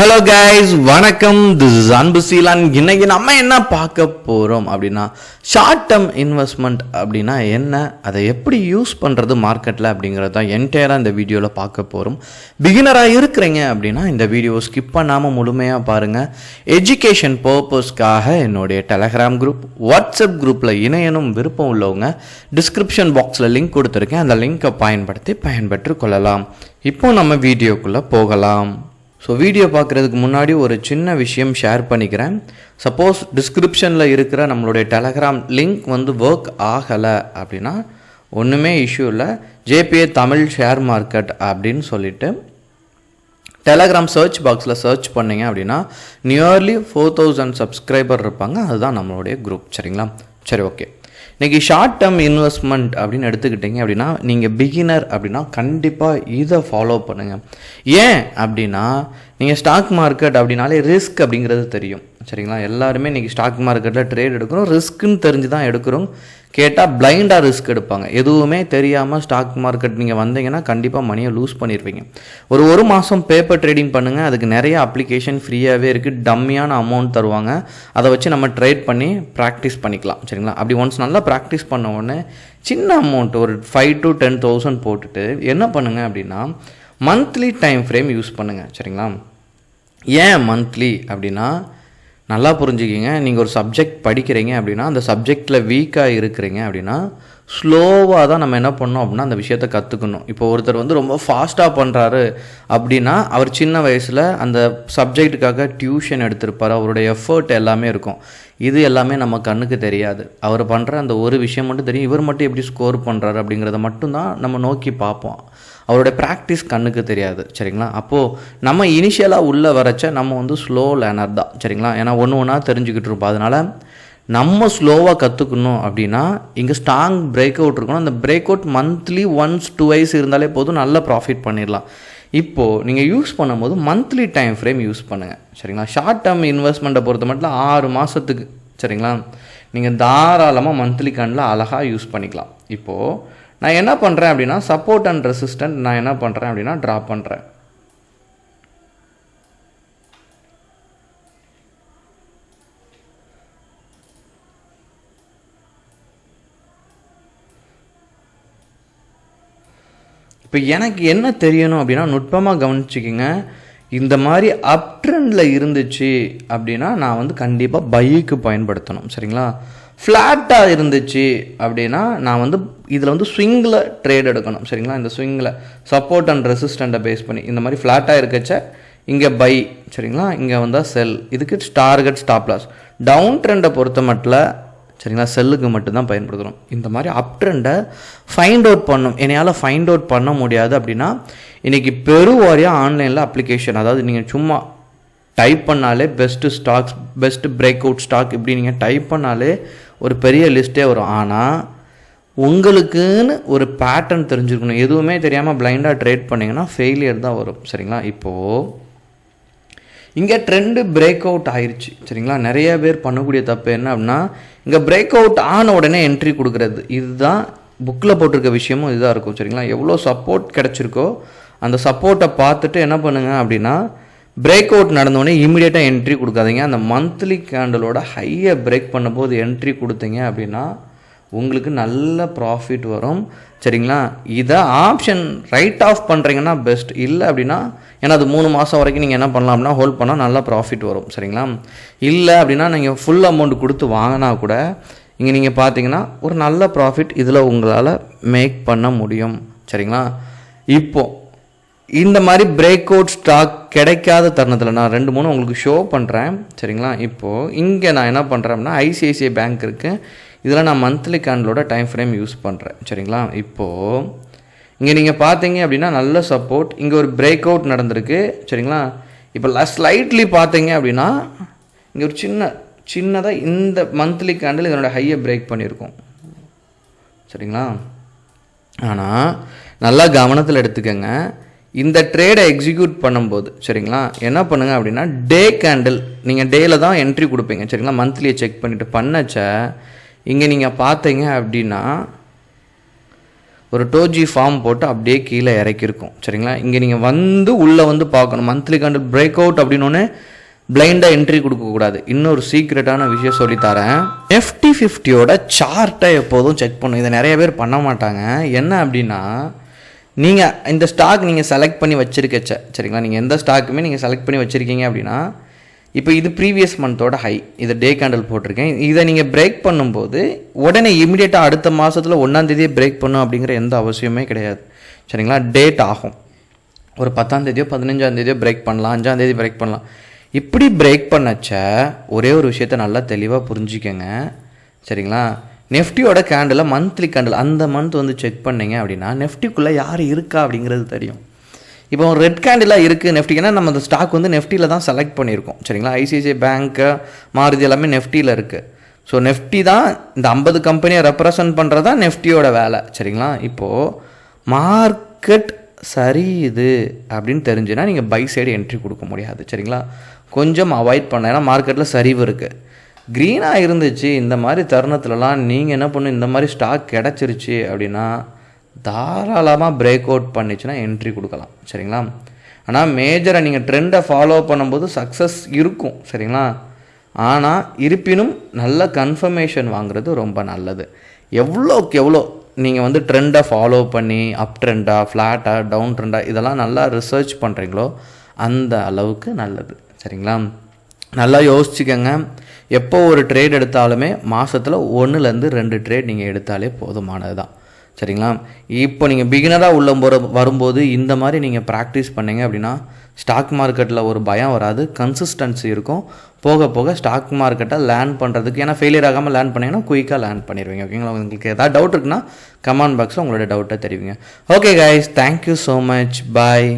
Hello guys, வணக்கம். This is அன்பு Ceylan. இன்னைக்கு நம்ம என்ன பார்க்க போகிறோம் அப்படின்னா, ஷார்ட் டேர்ம் இன்வெஸ்ட்மெண்ட் அப்படின்னா என்ன, அதை எப்படி யூஸ் பண்ணுறது மார்க்கெட்டில் அப்படிங்கிறது தான் என்டையராக இந்த வீடியோவில் பார்க்க போகிறோம். பிகினராக இருக்கிறீங்க அப்படின்னா இந்த வீடியோ ஸ்கிப் பண்ணாமல் முழுமையாக பாருங்கள். எஜுகேஷன் பர்பஸ்க்காக என்னுடைய டெலகிராம் குரூப், வாட்ஸ்அப் குரூப்பில் இணையனும் விருப்பம் உள்ளவங்க டிஸ்கிரிப்ஷன் பாக்ஸில் லிங்க் கொடுத்துருக்கேன். அந்த லிங்கை பயன்படுத்தி பயன்பெற்று கொள்ளலாம். இப்போ நம்ம வீடியோக்குள்ளே போகலாம். ஸோ வீடியோ பார்க்குறதுக்கு முன்னாடி ஒரு சின்ன விஷயம் ஷேர் பண்ணிக்கிறேன். சப்போஸ் டிஸ்கிரிப்ஷனில் இருக்கிற நம்மளுடைய டெலகிராம் லிங்க் ஒர்க் ஆகலை அப்படின்னா ஒன்றுமே இஷ்யூ இல்லை. ஜேபிஏ தமிழ் ஷேர் மார்க்கெட் அப்படின்னு சொல்லிட்டு டெலகிராம் சர்ச் பாக்ஸில் சர்ச் பண்ணிங்க அப்படின்னா நியர்லி 4000 சப்ஸ்கிரைபர் இருப்பாங்க. அதுதான் நம்மளுடைய குரூப். சரிங்களா? சரி, ஓகே. இன்றைக்கி ஷார்ட் டேர்ம் இன்வெஸ்ட்மெண்ட் அப்படின்னு எடுத்துக்கிட்டிங்க அப்படின்னா நீங்கள் பிகினர் அப்படின்னா கண்டிப்பாக இதை ஃபாலோ பண்ணுங்கள். ஏன் அப்படின்னா நீங்கள் ஸ்டாக் மார்க்கெட் அப்படின்னாலே ரிஸ்க் அப்படிங்கிறது தெரியும். சரிங்களா? எல்லாருமே இன்றைக்கி ஸ்டாக் மார்க்கெட்டில் ட்ரேட் எடுக்கிறோம், ரிஸ்க்குன்னு தெரிஞ்சு தான் எடுக்கிறோம். கேட்டால் பிளைண்டாக ரிஸ்க் எடுப்பாங்க. எதுவுமே தெரியாமல் ஸ்டாக் மார்க்கெட் நீங்கள் வந்தீங்கன்னா கண்டிப்பாக மணியை லூஸ் பண்ணியிருப்பீங்க. ஒரு மாதம் பேப்பர் ட்ரேடிங் பண்ணுங்கள். அதுக்கு நிறைய அப்ளிகேஷன் ஃப்ரீயாகவே இருக்குது. டம்மியான அமௌண்ட் தருவாங்க. அதை வச்சு நம்ம ட்ரேட் பண்ணி ப்ராக்டிஸ் பண்ணிக்கலாம். சரிங்களா? அப்படி ஒன்ஸ் நல்லா ப்ராக்டிஸ் பண்ண உடனே சின்ன அமௌண்ட் ஒரு 5,000 to 10,000 போட்டுட்டு என்ன பண்ணுங்கள் அப்படின்னா மந்த்லி டைம் ஃப்ரேம் யூஸ் பண்ணுங்கள். சரிங்களா? ஏன் மந்த்லி அப்படின்னா நல்லா புரிஞ்சுக்கிங்க. நீங்கள் ஒரு சப்ஜெக்ட் படிக்கிறீங்க அப்படின்னா அந்த சப்ஜெக்டில் வீக்காக இருக்கிறீங்க அப்படின்னா ஸ்லோவாக தான் நம்ம என்ன பண்ணோம் அப்படின்னா அந்த விஷயத்தை கற்றுக்கணும். இப்போ ஒருத்தர் ரொம்ப ஃபாஸ்ட்டாக பண்ணுறாரு அப்படின்னா அவர் சின்ன வயசில் அந்த சப்ஜெக்ட்டுக்காக டியூஷன் எடுத்திருப்பார். அவருடைய எஃபர்ட் எல்லாமே இருக்கும். இது எல்லாமே நம்ம கண்ணுக்கு தெரியாது. அவர் பண்ணுற அந்த ஒரு விஷயம் மட்டும் தெரியும். இவர் மட்டும் எப்படி ஸ்கோர் பண்ணுறாரு அப்படிங்கிறத மட்டும்தான் நம்ம நோக்கி பார்ப்போம். அவருடைய ப்ராக்டிஸ் கண்ணுக்கு தெரியாது. சரிங்களா? அப்போது நம்ம இனிஷியலாக உள்ளே வரச்ச நம்ம ஸ்லோ லேர்னர் தான். சரிங்களா? ஏன்னா ஒன்றா தெரிஞ்சுக்கிட்டு இருப்போம். அதனால் நம்ம ஸ்லோவாக கற்றுக்கணும் அப்படின்னா இங்கே ஸ்ட்ராங் பிரேக் அவுட் இருக்கணும். அந்த பிரேக் அவுட் மந்த்லி 1-2 இருந்தாலே போதும், நல்ல ப்ராஃபிட் பண்ணிடலாம். இப்போது நீங்கள் யூஸ் பண்ணும்போது மந்த்லி டைம் ஃப்ரேம் யூஸ் பண்ணுங்கள். சரிங்களா? ஷார்ட் டேர்ம் இன்வெஸ்ட்மெண்ட்டை பொறுத்த மட்டும் 6 மாதத்துக்கு சரிங்களா நீங்கள் தாராளமாக மந்த்லி கண்டில் அழகாக யூஸ் பண்ணிக்கலாம். இப்போது நான் என்ன பண்ணுறேன் அப்படின்னா சப்போர்ட் அண்ட் ரெசிஸ்டன்ட் நான் என்ன பண்ணுறேன் அப்படின்னா ட்ரா பண்ணுறேன். இப்போ எனக்கு என்ன தெரியணும் அப்படின்னா நுட்பமாக கவனிச்சிக்கிங்க. இந்த மாதிரி அப் ட்ரெண்டில் இருந்துச்சு அப்படின்னா நான் கண்டிப்பாக பைக்கு பயன்படுத்தணும். சரிங்களா? ஃப்ளாட்டாக இருந்துச்சு அப்படின்னா நான் இதில் ஸ்விங்கில் ட்ரேட் எடுக்கணும். சரிங்களா? இந்த ஸ்விங்கில் சப்போர்ட் அண்ட் ரெசிஸ்டண்ட்டை பேஸ் பண்ணி இந்த மாதிரி ஃப்ளாட்டாக இருக்கச்ச இங்கே பை. சரிங்களா? இங்கே வந்தால் செல். இதுக்கு டார்கெட் ஸ்டாப் லாஸ். டவுன் ட்ரெண்டை பொறுத்த மட்டும் சரிங்களா செல்லுக்கு மட்டும்தான் பயன்படுத்தணும். இந்த மாதிரி அப் ட்ரெண்டை ஃபைண்ட் அவுட் பண்ணணும். என்னையால் ஃபைண்ட் அவுட் பண்ண முடியாது அப்படின்னா இன்றைக்கி பெருவாரியாக ஆன்லைனில் அப்ளிகேஷன், அதாவது நீங்கள் சும்மா டைப் பண்ணாலே best stocks, best break out stock இப்படி நீங்கள் டைப் பண்ணாலே ஒரு பெரிய லிஸ்ட்டே வரும். ஆனால் உங்களுக்குன்னு ஒரு பேட்டர்ன் தெரிஞ்சுருக்கணும். எதுவுமே தெரியாமல் பிளைண்டாக ட்ரேட் பண்ணிங்கன்னா ஃபெயிலியர் தான் வரும். சரிங்களா? இப்போது இங்கே ட்ரெண்டு பிரேக் அவுட் ஆயிடுச்சு. சரிங்களா? நிறைய பேர் பண்ணக்கூடிய தப்பு என்ன அப்படின்னா இங்கே பிரேக் அவுட் ஆன உடனே என்ட்ரி கொடுக்குறது. இதுதான் புக்கில் போட்டிருக்க விஷயமும் இதுதான் இருக்கும். சரிங்களா? எவ்வளோ சப்போர்ட் கிடச்சிருக்கோ அந்த சப்போர்ட்டை பார்த்துட்டு என்ன பண்ணுங்க அப்படின்னா பிரேக் அவுட் நடந்தோடனே இமீடியட்டாக என்ட்ரி கொடுக்காதீங்க. அந்த மந்த்லி கேண்டலோட ஹையை பிரேக் பண்ணும்போது என்ட்ரி கொடுத்தீங்க அப்படின்னா உங்களுக்கு நல்ல ப்ராஃபிட் வரும். சரிங்களா? இதை ஆப்ஷன் ரைட் ஆஃப் பண்ணுறீங்கன்னா பெஸ்ட். இல்லை அப்படின்னா ஏன்னா அது 3 மாதம் வரைக்கும் நீங்கள் என்ன பண்ணலாம் அப்படின்னா ஹோல்ட் பண்ணால் நல்ல ப்ராஃபிட் வரும். சரிங்களா? இல்லை அப்படின்னா நீங்கள் ஃபுல் அமௌண்ட் கொடுத்து வாங்கினா கூட இங்கே நீங்கள் பார்த்தீங்கன்னா ஒரு நல்ல ப்ராஃபிட் இதில் உங்களால் மேக் பண்ண முடியும். சரிங்களா? இப்போது இந்த மாதிரி பிரேக் அவுட் ஸ்டாக் கிடைக்காத தருணத்தில் நான் 2-3 உங்களுக்கு ஷோ பண்ணுறேன். சரிங்களா? இப்போது இங்கே நான் என்ன பண்ணுறேன் அப்படின்னா ஐசிஐசிஐ பேங்க் இருக்குது. இதில் நான் மந்த்லி கேண்டலோட டைம் ஃப்ரேம் யூஸ் பண்ணுறேன். சரிங்களா? இப்போது இங்கே நீங்கள் பார்த்தீங்க அப்படின்னா நல்ல சப்போர்ட், இங்கே ஒரு பிரேக் அவுட் நடந்திருக்கு. சரிங்களா? இப்போ ஸ்லைட்லி பார்த்தீங்க அப்படின்னா இங்கே ஒரு சின்னதாக இந்த மந்த்லி கேண்டில் இதனோட ஹையை பிரேக் பண்ணியிருக்கோம். சரிங்களா? ஆனால் நல்லா கவனத்தில் எடுத்துக்கங்க. இந்த ட்ரேடை எக்ஸிக்யூட் பண்ணும்போது சரிங்களா என்ன பண்ணுங்கள் அப்படின்னா டே கேண்டில் நீங்கள் டேயில் தான் என்ட்ரி கொடுப்பீங்க. சரிங்களா? மந்த்லியை செக் பண்ணிவிட்டு பண்ணச்ச இங்கே நீங்கள் பார்த்தீங்க அப்படின்னா ஒரு டோஜி ஃபார்ம் போட்டு அப்படியே கீழே இறக்கியிருக்கும். சரிங்களா, இங்கே நீங்கள் உள்ளே வந்து பார்க்கணும். மந்த்லி கேண்டில் பிரேக் அவுட் அப்படின்னோடனே பிளைண்டாக என்ட்ரி கொடுக்கக்கூடாது. இன்னொரு சீக்ரெட்டான விஷயம் சொல்லித்தரேன். Nifty 50யோட சார்ட்டை எப்போதும் செக் பண்ணும். இதை நிறைய பேர் பண்ண மாட்டாங்க. என்ன அப்படின்னா, நீங்கள் இந்த ஸ்டாக் நீங்கள் செலக்ட் பண்ணி வச்சுருக்கச்ச, சரிங்களா, நீங்கள் எந்த ஸ்டாக்குமே நீங்கள் செலக்ட் பண்ணி வச்சுருக்கீங்க அப்படின்னா, இப்போ இது ப்ரீவியஸ் மந்தோட ஹை, இதை டே கேண்டில் போட்டிருக்கேன். இதை நீங்கள் பிரேக் பண்ணும்போது உடனே இமீடியட்டாக அடுத்த மாதத்தில் 1ஆம் தேதியே பிரேக் பண்ணும் அப்படிங்கிற எந்த அவசியமே கிடையாது. சரிங்களா, டேட் ஆகும். ஒரு 10ஆம் தேதியோ 15ஆம் தேதியோ பிரேக் பண்ணலாம், 5ஆம் தேதி பிரேக் பண்ணலாம். இப்படி பிரேக் பண்ணச்ச ஒரே ஒரு விஷயத்த நல்லா தெளிவாக புரிஞ்சுக்கங்க. சரிங்களா, நெஃப்டியோட கேண்டில் மந்த்லி கேண்டில் அந்த மந்த் வந்து செக் பண்ணிங்க அப்படின்னா நெஃப்டிக்குள்ளே யார் இருக்கா அப்படிங்கிறது தெரியும். இப்போ ரெட் கேண்டிலாக இருக்குது நெஃப்டிக்குன்னா நம்ம அந்த ஸ்டாக் வந்து நெஃப்டியில் தான் செலக்ட் பண்ணியிருக்கோம். சரிங்களா, ஐசிஐசிஐ பேங்க்கு, மாருதி எல்லாமே நெஃப்டியில் இருக்குது. ஸோ நெஃப்டி தான் இந்த 50 கம்பெனியை ரெப்ரசன்ட் பண்ணுறது தான் நெஃப்டியோட வேலை. சரிங்களா, இப்போது மார்க்கெட் சரியுது அப்படின்னு தெரிஞ்சுன்னா நீங்கள் பை சைடு என்ட்ரி கொடுக்க முடியாது. சரிங்களா, கொஞ்சம் அவாய்ட் பண்ண. ஏன்னா மார்க்கெட்டில் சரிவு இருக்குது. க்ரீனாக இருந்துச்சு இந்த மாதிரி தருணத்துலலாம் நீங்கள் என்ன பண்ணணும், இந்த மாதிரி ஸ்டாக் கிடச்சிருச்சு அப்படின்னா தாராளமாக பிரேக் அவுட் பண்ணிச்சுன்னா என்ட்ரி கொடுக்கலாம். சரிங்களா, ஆனால் மேஜராக நீங்கள் ட்ரெண்டை ஃபாலோ பண்ணும்போது சக்ஸஸ் இருக்கும். சரிங்களா, ஆனால் இருப்பினும் நல்ல கன்ஃபர்மேஷன் வாங்குறது ரொம்ப நல்லது. எவ்வளோக்கு எவ்வளோ நீங்கள் வந்து ட்ரெண்டை ஃபாலோ பண்ணி அப் ட்ரெண்டாக, ஃப்ளாட்டாக, டவுன் ட்ரெண்டாக இதெல்லாம் நல்லா ரிசர்ச் பண்ணுறீங்களோ அந்த அளவுக்கு நல்லது. சரிங்களா, நல்லா யோசிச்சுக்கோங்க. எப்போ ஒரு ட்ரேட் எடுத்தாலுமே மாதத்தில் 1லேருந்து 2 ட்ரேட் நீங்கள் எடுத்தாலே போதுமானது தான். சரிங்களா, இப்போ நீங்கள் பிகினராக உள்ள வரும்போது இந்த மாதிரி நீங்கள் ப்ராக்டிஸ் பண்ணிங்க அப்படின்னா ஸ்டாக் மார்க்கெட்டில் ஒரு பயம் வராது, கன்சிஸ்டன்சி இருக்கும். போக போக ஸ்டாக் மார்க்கெட்டை லேர்ன் பண்ணுறதுக்கு, ஏன்னா ஃபெயிலியர் ஆகாமல் லேர்ன் பண்ணிங்கன்னா குயிக்காக லேர்ன் பண்ணிடுவீங்க. ஓகேங்களா, உங்களுக்கு ஏதாவது டவுட் இருக்குன்னா கமெண்ட் பாக்ஸில் உங்களோட டவுட்டை தெரிவிங்க. Okay guys, thank you so much, பாய்.